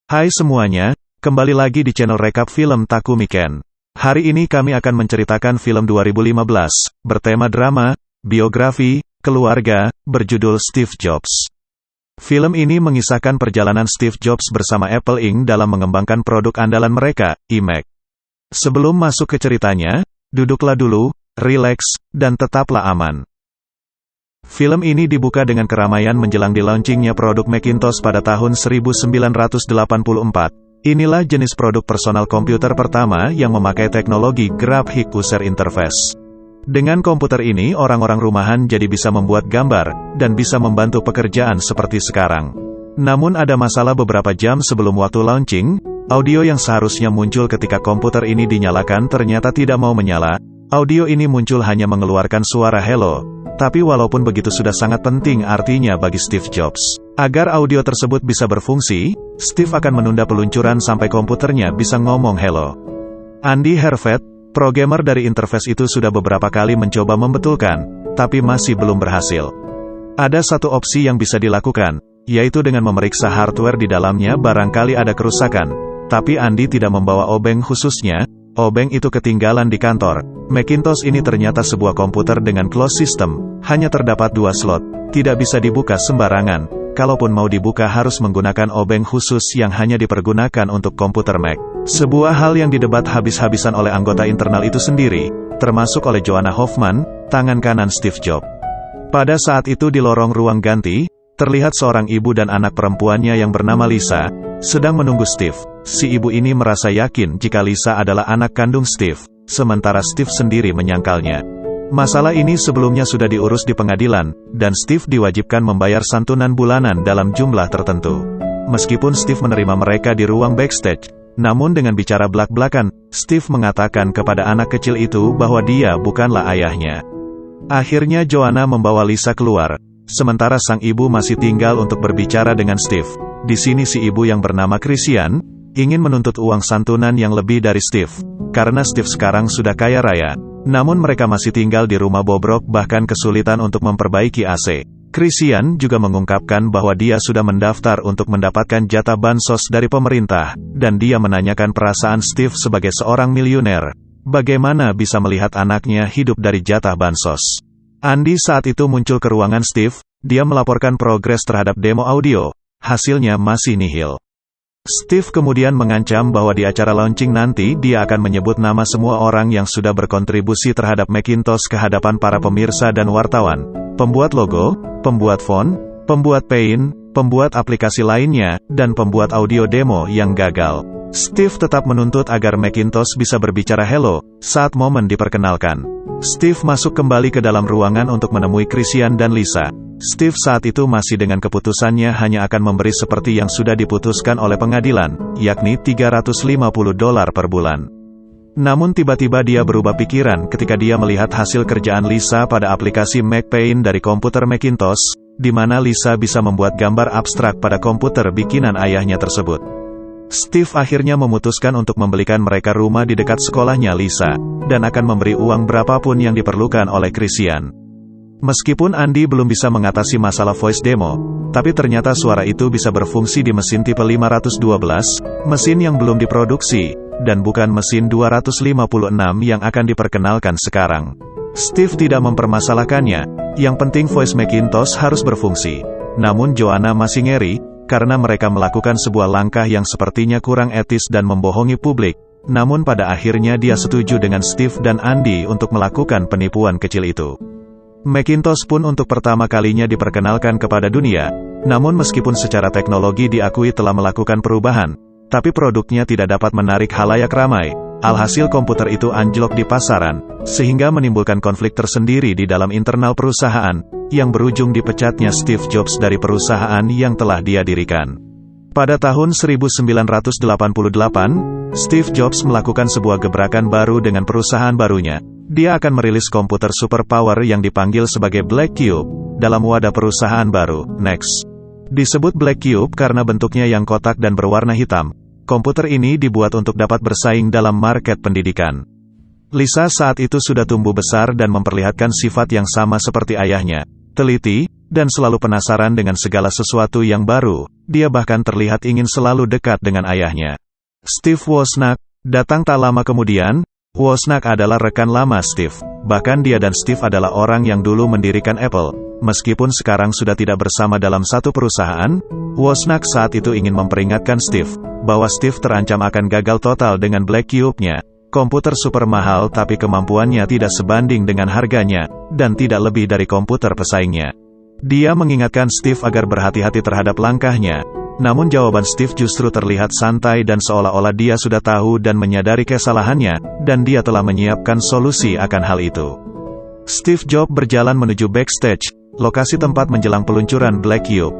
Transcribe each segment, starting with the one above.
Hai semuanya, kembali lagi di channel Rekap Film Takumi Ken. Hari ini kami akan menceritakan film 2015, bertema drama, biografi, keluarga, berjudul Steve Jobs. Film ini mengisahkan perjalanan Steve Jobs bersama Apple Inc. dalam mengembangkan produk andalan mereka, iMac. Sebelum masuk ke ceritanya, duduklah dulu, rileks, dan tetaplah aman. Film ini dibuka dengan keramaian menjelang di launchingnya produk Macintosh pada tahun 1984. Inilah jenis produk personal komputer pertama yang memakai teknologi Graphic User Interface. Dengan komputer ini orang-orang rumahan jadi bisa membuat gambar, dan bisa membantu pekerjaan seperti sekarang. Namun ada masalah beberapa jam sebelum waktu launching, audio yang seharusnya muncul ketika komputer ini dinyalakan ternyata tidak mau menyala. Audio ini muncul hanya mengeluarkan suara hello. Tapi walaupun begitu sudah sangat penting artinya bagi Steve Jobs. Agar audio tersebut bisa berfungsi, Steve akan menunda peluncuran sampai komputernya bisa ngomong hello. Andy Hervet, programmer dari interface itu sudah beberapa kali mencoba membetulkan, tapi masih belum berhasil. Ada satu opsi yang bisa dilakukan, yaitu dengan memeriksa hardware di dalamnya barangkali ada kerusakan. Tapi Andy tidak membawa obeng khususnya. Obeng itu ketinggalan di kantor. Macintosh ini ternyata sebuah komputer dengan closed system, hanya terdapat 2 slot, tidak bisa dibuka sembarangan. Kalaupun mau dibuka harus menggunakan obeng khusus yang hanya dipergunakan untuk komputer Mac. Sebuah hal yang didebat habis-habisan oleh anggota internal itu sendiri, termasuk oleh Joanna Hoffman, tangan kanan Steve Jobs. Pada saat itu di lorong ruang ganti, terlihat seorang ibu dan anak perempuannya yang bernama Lisa, sedang menunggu Steve. Si ibu ini merasa yakin jika Lisa adalah anak kandung Steve, sementara Steve sendiri menyangkalnya. Masalah ini sebelumnya sudah diurus di pengadilan, dan Steve diwajibkan membayar santunan bulanan dalam jumlah tertentu. Meskipun Steve menerima mereka di ruang backstage, namun dengan bicara belak-belakan, Steve mengatakan kepada anak kecil itu bahwa dia bukanlah ayahnya. Akhirnya Joanna membawa Lisa keluar, sementara sang ibu masih tinggal untuk berbicara dengan Steve. Di sini si ibu yang bernama Christian ingin menuntut uang santunan yang lebih dari Steve, karena Steve sekarang sudah kaya raya. Namun mereka masih tinggal di rumah bobrok bahkan kesulitan untuk memperbaiki AC. Christian juga mengungkapkan bahwa dia sudah mendaftar untuk mendapatkan jatah bansos dari pemerintah, dan dia menanyakan perasaan Steve sebagai seorang miliuner. Bagaimana bisa melihat anaknya hidup dari jatah bansos? Andy saat itu muncul ke ruangan Steve, dia melaporkan progres terhadap demo audio. Hasilnya masih nihil. Steve kemudian mengancam bahwa di acara launching nanti dia akan menyebut nama semua orang yang sudah berkontribusi terhadap Macintosh ke hadapan para pemirsa dan wartawan, pembuat logo, pembuat font, pembuat paint, pembuat aplikasi lainnya, dan pembuat audio demo yang gagal. Steve tetap menuntut agar Macintosh bisa berbicara hello saat momen diperkenalkan. Steve masuk kembali ke dalam ruangan untuk menemui Christian dan Lisa. Steve saat itu masih dengan keputusannya hanya akan memberi seperti yang sudah diputuskan oleh pengadilan, yakni $350 per bulan. Namun tiba-tiba dia berubah pikiran ketika dia melihat hasil kerjaan Lisa pada aplikasi Mac Paint dari komputer Macintosh, di mana Lisa bisa membuat gambar abstrak pada komputer bikinan ayahnya tersebut. Steve akhirnya memutuskan untuk membelikan mereka rumah di dekat sekolahnya Lisa, dan akan memberi uang berapapun yang diperlukan oleh Christian. Meskipun Andy belum bisa mengatasi masalah voice demo, tapi ternyata suara itu bisa berfungsi di mesin tipe 512, mesin yang belum diproduksi, dan bukan mesin 256 yang akan diperkenalkan sekarang. Steve tidak mempermasalahkannya, yang penting voice Macintosh harus berfungsi. Namun Joanna masih ngeri, karena mereka melakukan sebuah langkah yang sepertinya kurang etis dan membohongi publik. Namun pada akhirnya dia setuju dengan Steve dan Andy untuk melakukan penipuan kecil itu. Macintosh pun untuk pertama kalinya diperkenalkan kepada dunia, namun meskipun secara teknologi diakui telah melakukan perubahan, tapi produknya tidak dapat menarik khalayak ramai. Alhasil komputer itu anjlok di pasaran, sehingga menimbulkan konflik tersendiri di dalam internal perusahaan, yang berujung dipecatnya Steve Jobs dari perusahaan yang telah dia dirikan. Pada tahun 1988, Steve Jobs melakukan sebuah gebrakan baru dengan perusahaan barunya. Dia akan merilis komputer superpower yang dipanggil sebagai Black Cube, dalam wadah perusahaan baru, Next. Disebut Black Cube karena bentuknya yang kotak dan berwarna hitam. Komputer ini dibuat untuk dapat bersaing dalam market pendidikan. Lisa saat itu sudah tumbuh besar dan memperlihatkan sifat yang sama seperti ayahnya. Teliti, dan selalu penasaran dengan segala sesuatu yang baru. Dia bahkan terlihat ingin selalu dekat dengan ayahnya. Steve Wozniak datang tak lama kemudian. Wozniak adalah rekan lama Steve. Bahkan dia dan Steve adalah orang yang dulu mendirikan Apple. Meskipun sekarang sudah tidak bersama dalam satu perusahaan, Wozniak saat itu ingin memperingatkan Steve bahwa Steve terancam akan gagal total dengan Black Cube-nya. Komputer super mahal tapi kemampuannya tidak sebanding dengan harganya, dan tidak lebih dari komputer pesaingnya. Dia mengingatkan Steve agar berhati-hati terhadap langkahnya. Namun jawaban Steve justru terlihat santai dan seolah-olah dia sudah tahu dan menyadari kesalahannya, dan dia telah menyiapkan solusi akan hal itu. Steve Jobs berjalan menuju backstage, lokasi tempat menjelang peluncuran Black Cube.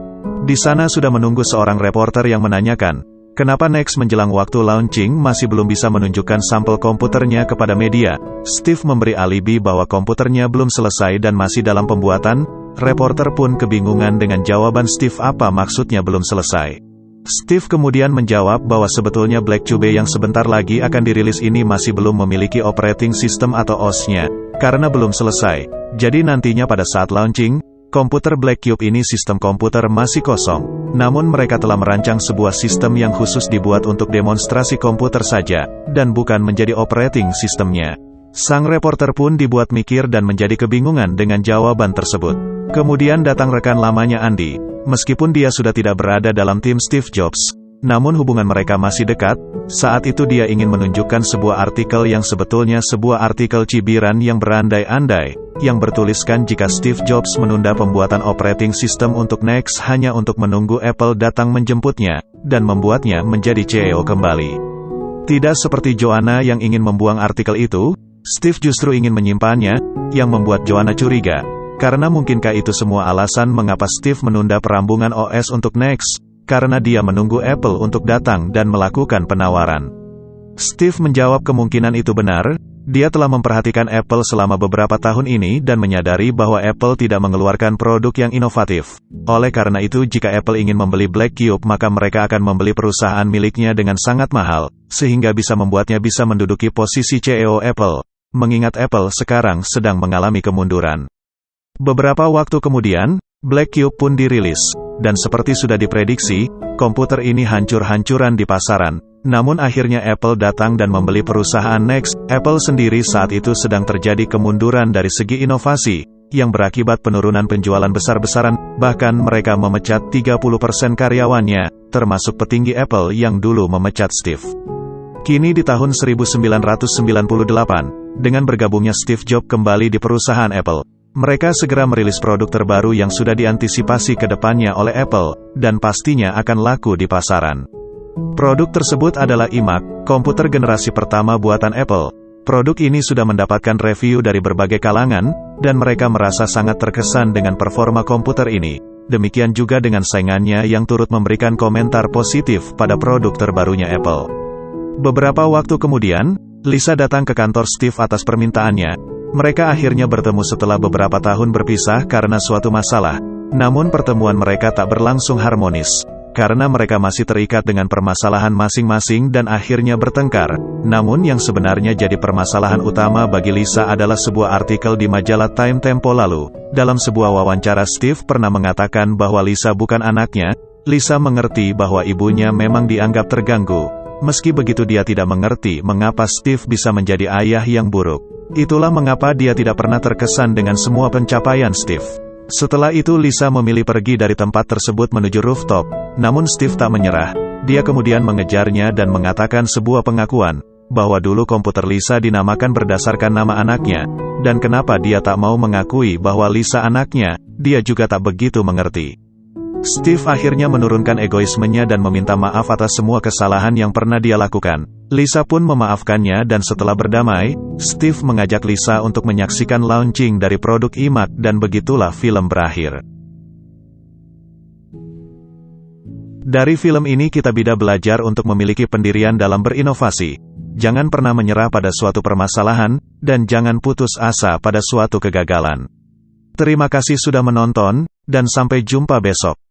Di sana sudah menunggu seorang reporter yang menanyakan, kenapa Next menjelang waktu launching masih belum bisa menunjukkan sampel komputernya kepada media. Steve memberi alibi bahwa komputernya belum selesai dan masih dalam pembuatan. Reporter pun kebingungan dengan jawaban Steve apa maksudnya belum selesai. Steve kemudian menjawab bahwa sebetulnya Black Cube yang sebentar lagi akan dirilis ini masih belum memiliki operating system atau OS-nya, karena belum selesai. Jadi nantinya pada saat launching, komputer Black Cube ini sistem komputer masih kosong. Namun mereka telah merancang sebuah sistem yang khusus dibuat untuk demonstrasi komputer saja, dan bukan menjadi operating systemnya. Sang reporter pun dibuat mikir dan menjadi kebingungan dengan jawaban tersebut. Kemudian datang rekan lamanya Andy. Meskipun dia sudah tidak berada dalam tim Steve Jobs, namun hubungan mereka masih dekat. Saat itu dia ingin menunjukkan sebuah artikel yang sebetulnya sebuah artikel cibiran yang berandai-andai, yang bertuliskan jika Steve Jobs menunda pembuatan operating system untuk Next hanya untuk menunggu Apple datang menjemputnya, dan membuatnya menjadi CEO kembali. Tidak seperti Joanna yang ingin membuang artikel itu, Steve justru ingin menyimpannya, yang membuat Joanna curiga. Karena mungkinkah itu semua alasan mengapa Steve menunda perambungan OS untuk Next? Karena dia menunggu Apple untuk datang dan melakukan penawaran. Steve menjawab kemungkinan itu benar. Dia telah memperhatikan Apple selama beberapa tahun ini dan menyadari bahwa Apple tidak mengeluarkan produk yang inovatif. Oleh karena itu jika Apple ingin membeli Black Cube maka mereka akan membeli perusahaan miliknya dengan sangat mahal, sehingga bisa membuatnya bisa menduduki posisi CEO Apple. Mengingat Apple sekarang sedang mengalami kemunduran. Beberapa waktu kemudian, Black Cube pun dirilis, dan seperti sudah diprediksi, komputer ini hancur-hancuran di pasaran. Namun akhirnya Apple datang dan membeli perusahaan Next. Apple sendiri saat itu sedang terjadi kemunduran dari segi inovasi, yang berakibat penurunan penjualan besar-besaran, bahkan mereka memecat 30% karyawannya, termasuk petinggi Apple yang dulu memecat Steve. Kini di tahun 1998, dengan bergabungnya Steve Jobs kembali di perusahaan Apple, mereka segera merilis produk terbaru yang sudah diantisipasi ke depannya oleh Apple, dan pastinya akan laku di pasaran. Produk tersebut adalah iMac, komputer generasi pertama buatan Apple. Produk ini sudah mendapatkan review dari berbagai kalangan, dan mereka merasa sangat terkesan dengan performa komputer ini. Demikian juga dengan saingannya yang turut memberikan komentar positif pada produk terbarunya Apple. Beberapa waktu kemudian, Lisa datang ke kantor Steve atas permintaannya. Mereka akhirnya bertemu setelah beberapa tahun berpisah karena suatu masalah. Namun pertemuan mereka tak berlangsung harmonis, karena mereka masih terikat dengan permasalahan masing-masing dan akhirnya bertengkar. Namun yang sebenarnya jadi permasalahan utama bagi Lisa adalah sebuah artikel di majalah Time Tempo lalu. Dalam sebuah wawancara Steve pernah mengatakan bahwa Lisa bukan anaknya. Lisa mengerti bahwa ibunya memang dianggap terganggu. Meski begitu dia tidak mengerti mengapa Steve bisa menjadi ayah yang buruk. Itulah mengapa dia tidak pernah terkesan dengan semua pencapaian Steve. Setelah itu Lisa memilih pergi dari tempat tersebut menuju rooftop. Namun Steve tak menyerah. Dia kemudian mengejarnya dan mengatakan sebuah pengakuan, bahwa dulu komputer Lisa dinamakan berdasarkan nama anaknya. Dan kenapa dia tak mau mengakui bahwa Lisa anaknya, dia juga tak begitu mengerti. Steve akhirnya menurunkan egoismenya dan meminta maaf atas semua kesalahan yang pernah dia lakukan. Lisa pun memaafkannya dan setelah berdamai, Steve mengajak Lisa untuk menyaksikan launching dari produk iMac dan begitulah film berakhir. Dari film ini kita bisa belajar untuk memiliki pendirian dalam berinovasi. Jangan pernah menyerah pada suatu permasalahan, dan jangan putus asa pada suatu kegagalan. Terima kasih sudah menonton, dan sampai jumpa besok.